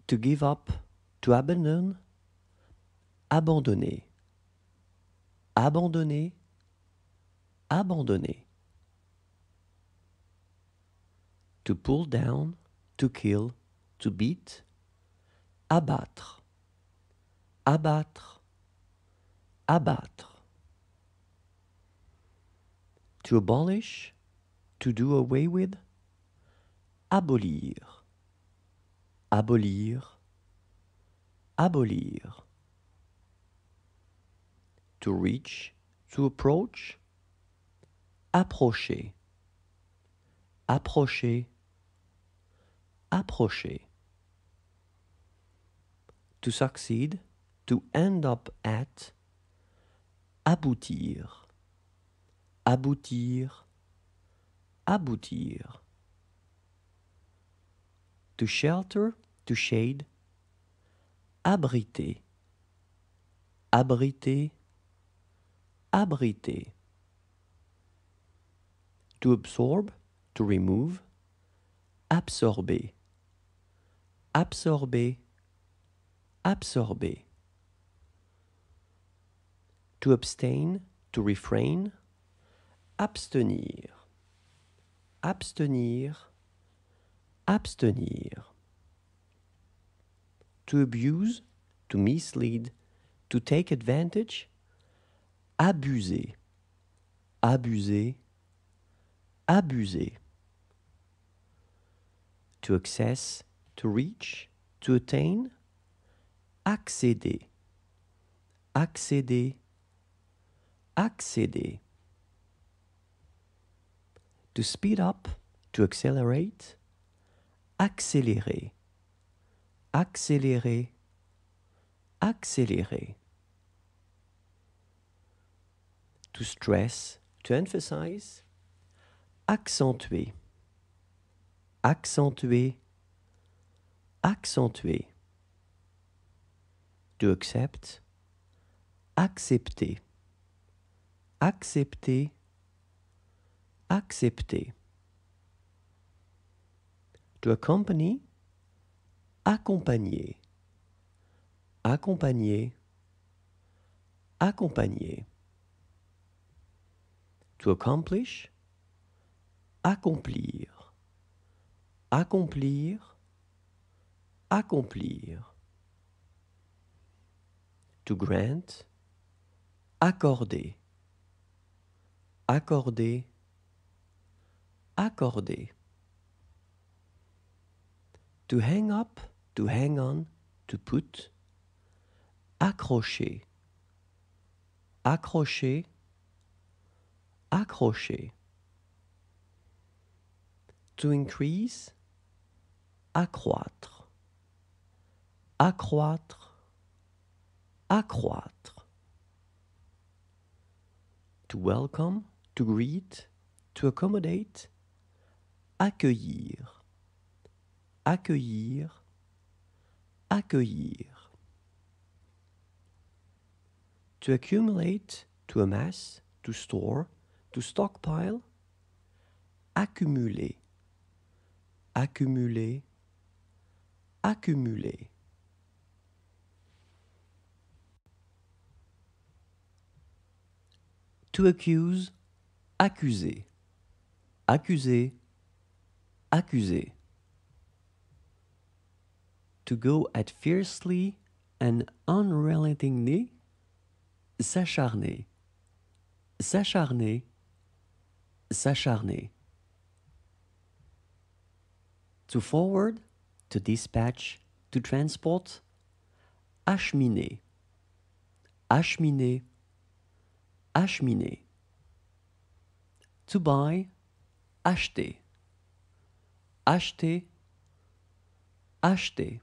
To give up, to abandon, abandonner. Abandonner, abandonner. To pull down, to kill, to beat, abattre. Abattre, abattre. To abolish, to do away with, abolir. Abolir, abolir. To reach, to approach, approcher. Approcher, approcher. To succeed, to end up at, aboutir. Aboutir, aboutir. To shelter, to shade, abriter. Abriter, abriter. To absorb, to remove, absorber. Absorber, absorber. To abstain, to refrain, abstenir. Abstenir, abstenir. To abuse, to mislead, to take advantage, abuser. Abuser, abuser. To access, to reach, to attain, accéder. Accéder, accéder. To speed up, to accelerate, accélérer. Accélérer, accélérer. To stress, to emphasize, accentuer. Accentuer, accentuer. To accept, accepter. Accepter, accepter. To accompany, accompagner. Accompagner, accompagner. To accomplish, accomplir. Accomplir, accomplir. To grant, accorder. Accorder, accorder. To hang up, to hang on, to put, accrocher. Accrocher, accrocher. To increase, accroître. Accroître, accroître. To welcome, to greet, to accommodate, accueillir. Accueillir, accueillir. To accumulate, to amass, to store, to stockpile, accumuler. Accumuler, accumuler. To accuse, accuser. Accuser, accuser. To go at fiercely and unrelentingly, s'acharner. S'acharner, s'acharner. To forward, to dispatch, to transport, acheminer. Acheminer, acheminer. To buy, acheter. Acheter, acheter.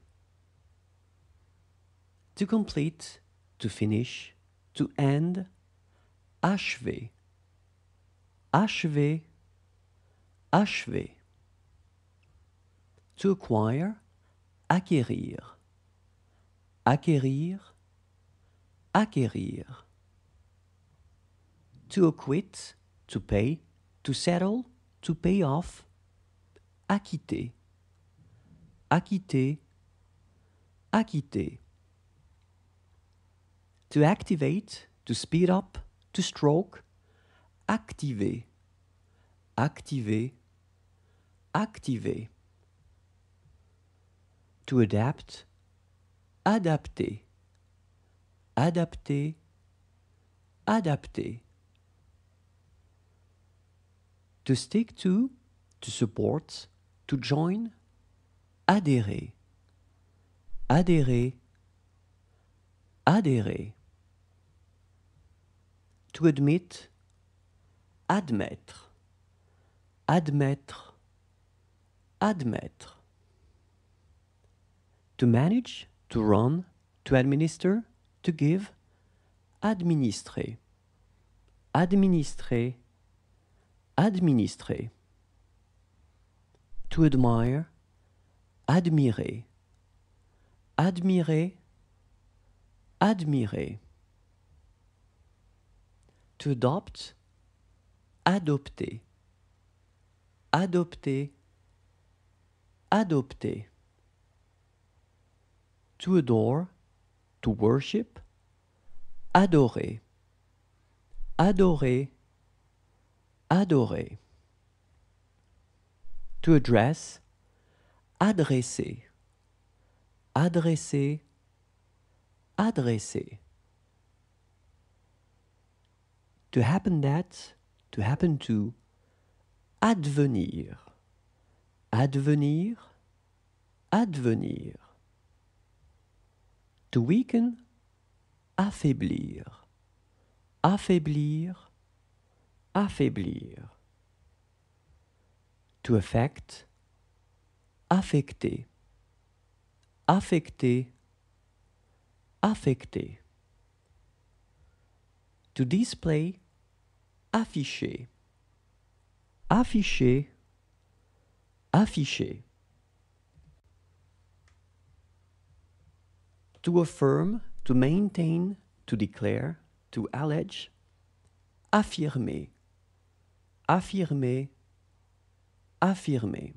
To complete, to finish, to end, achever. Achever, achever. To acquire, acquérir. Acquérir, acquérir. To acquit, to pay, to settle, to pay off, acquitter. Acquitter, acquitter. To activate, to speed up, to stroke, activer, activer, activer. To adapt, adapter, adapter, adapter. To stick to support, to join, adhérer, adhérer, adhérer. To admit, admettre, admettre, admettre. To manage, to run, to administer, to give, administrer, administrer, administrer. To admire, admirer, admirer, admirer. To adopt, adopter, adopter, adopter. To adore, to worship, adorer, adorer, adorer. To address, adresser, adresser, adresser. To happen that, to happen to, advenir, advenir, advenir. To weaken, affaiblir, affaiblir, affaiblir. To affect, affecter, affecter, affecter. To display, afficher, afficher, afficher. To affirm, to maintain, to declare, to allege, affirmer, affirmer, affirmer.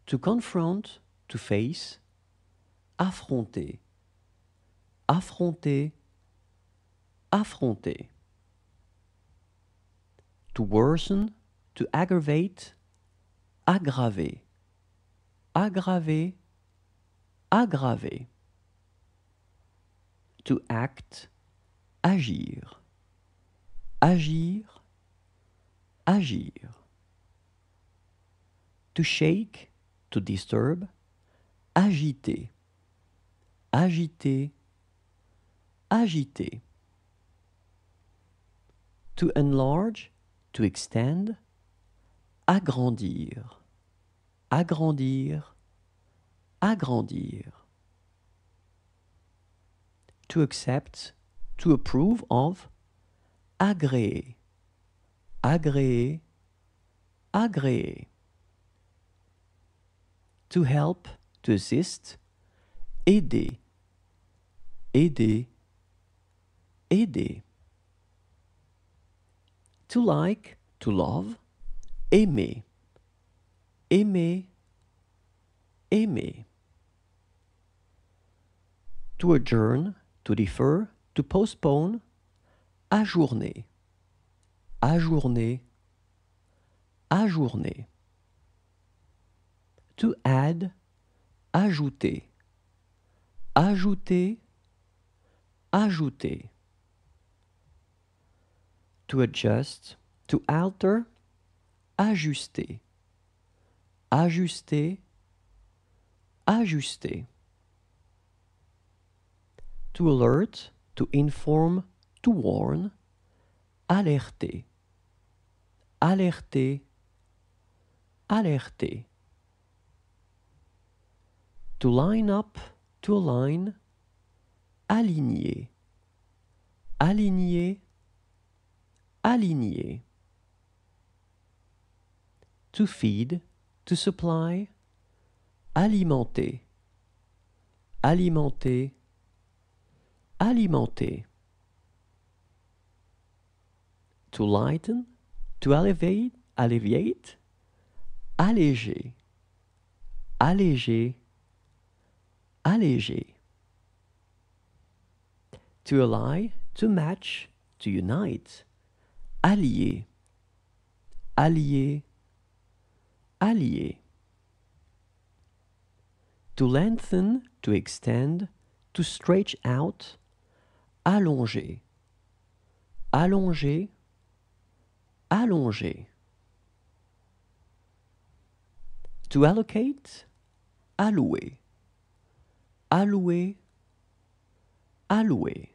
To confront, to face, affronter, affronter, affronter. To worsen, to aggravate, aggraver, aggraver, aggraver. To act, agir, agir, agir. To shake, to disturb, agiter, agiter, agiter. To enlarge, to extend, agrandir, agrandir, agrandir. To accept, to approve of, agréer, agréer, agréer. To help, to assist, aider, aider, aider. To like, to love, aimer, aimer, aimer. To adjourn, to defer, to postpone, ajourner, ajourner, ajourner. To add, ajouter, ajouter, ajouter. To adjust, to alter, ajuster, ajuster, ajuster. To alert, to inform, to warn, alerter, alerter, alerter. To line up, to align, aligner, aligner, aligner. To feed, to supply, alimenter, alimenter, alimenter. To lighten, to alleviate, alleviate, alléger, alléger, alléger. To ally, to match, to unite. Allier, allier, allier. To lengthen, to extend, to stretch out. Allonger, allonger, allonger. To allocate, allouer, allouer, allouer.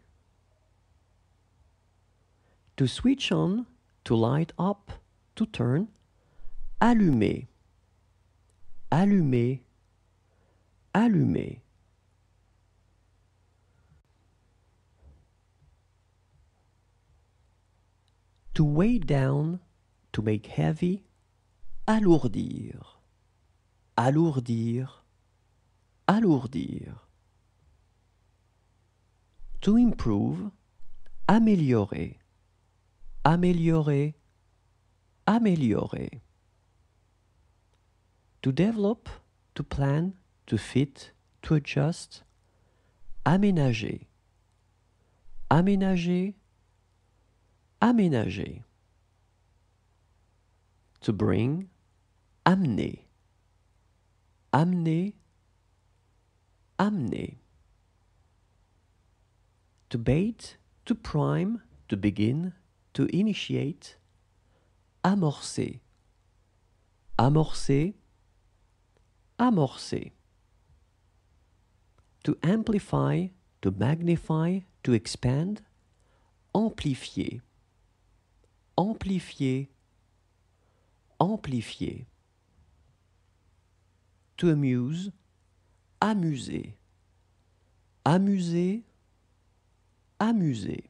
To switch on, to light up, to turn. Allumer, allumer, allumer. To weigh down, to make heavy. Alourdir, alourdir, alourdir. To improve, améliorer, améliorer, améliorer. To develop, to plan, to fit, to adjust. Aménager, aménager, aménager. To bring, amener, amener, amener. To bait, to prime, to begin, to initiate. Amorcer, amorcer, amorcer. To amplify, to magnify, to expand. Amplifier, amplifier, amplifier. To amuse, amuser, amuser, amuser.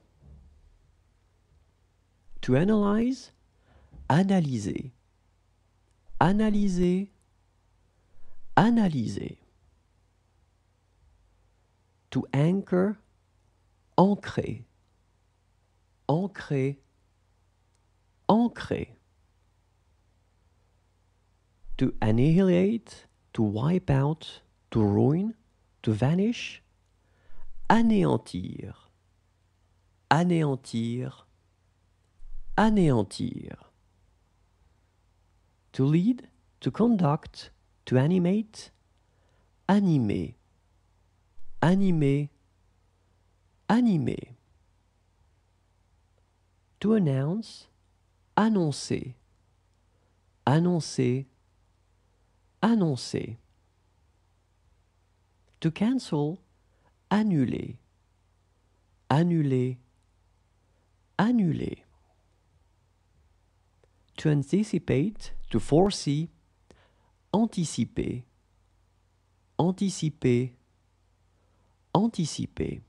To analyze, analyser, analyser, analyser. To anchor, ancrer, ancrer, ancrer. To annihilate, to wipe out, to ruin, to vanish. Anéantir, anéantir, anéantir. To lead, to conduct, to animate. Animer, animer, animer. To announce, annoncer, annoncer, annoncer. To cancel, annuler, annuler, annuler. To anticipate, to foresee. Anticiper, anticiper, anticiper.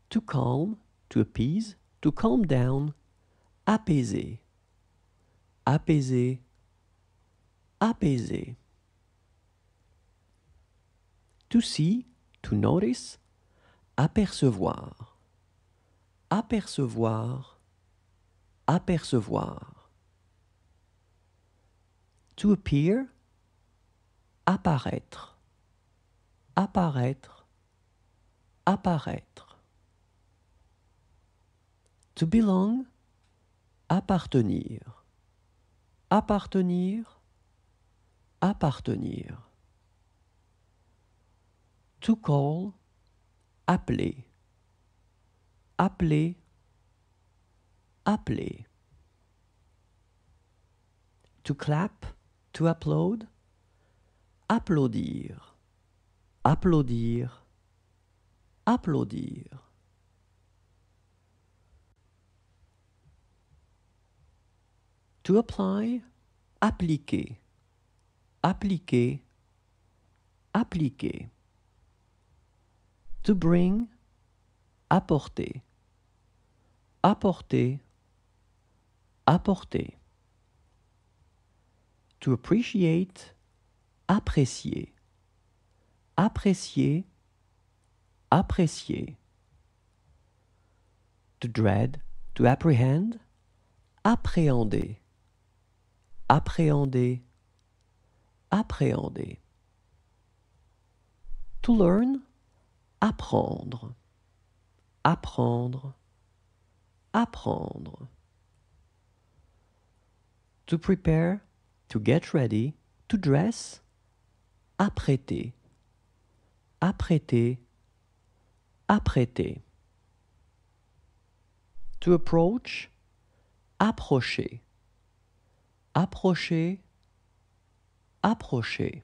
To calm, to appease, to calm down. Apaiser, apaiser, apaiser. To see, to notice. Apercevoir, apercevoir, apercevoir. To appear, apparaître, apparaître, apparaître. To belong, appartenir, appartenir, appartenir. To call, appeler, appeler, appeler. To clap, to applaud. Applaudir, applaudir, applaudir. To apply, appliquer, appliquer, appliquer. To bring, apporter, apporter, apporter. To appreciate, apprécier, apprécier, apprécier. To dread, to apprehend. Appréhender, appréhender, appréhender. To learn, apprendre. Apprendre. Apprendre. To prepare, to get ready, to dress. Apprêter. Apprêter. Apprêter. To approach, approcher. Approcher. Approcher.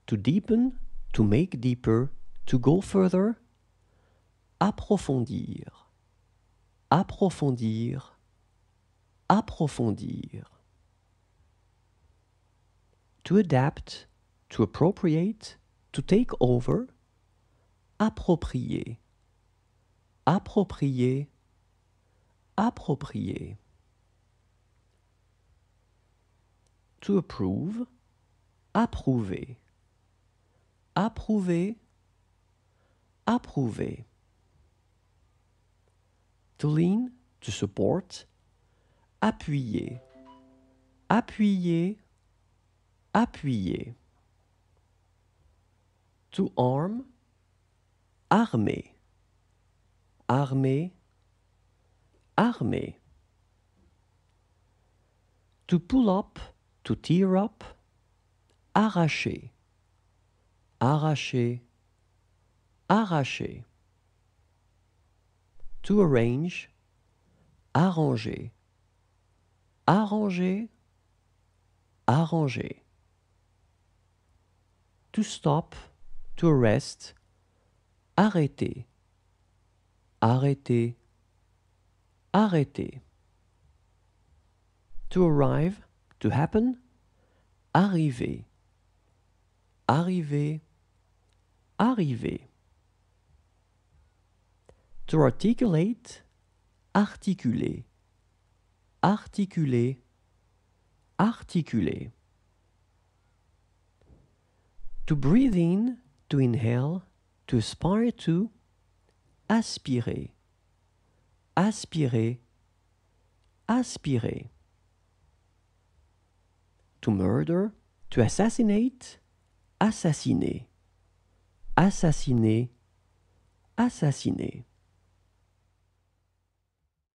To deepen, to make deeper, to go further. Approfondir. Approfondir. Approfondir. To adapt, to appropriate, to take over. Approprier. Approprier. Approprier. To approve, approuver. Approuver. Approuver. To lean, to support. Appuyer. Appuyer. Appuyer. To arm, armer. Armer. Armer. To pull up, to tear up. Arracher. Arracher. Arracher. To arrange, arranger. Arranger. Arranger. To stop, to arrest. Arrêter. Arrêter. Arrêter. To arrive, to happen. Arriver. Arriver. Arriver. To articulate, articuler. Articuler. Articuler. To breathe in, to inhale, to aspire to. Aspirer. Aspirer. Aspirer. To murder, to assassinate. Assassiner. Assassiner. Assassiner.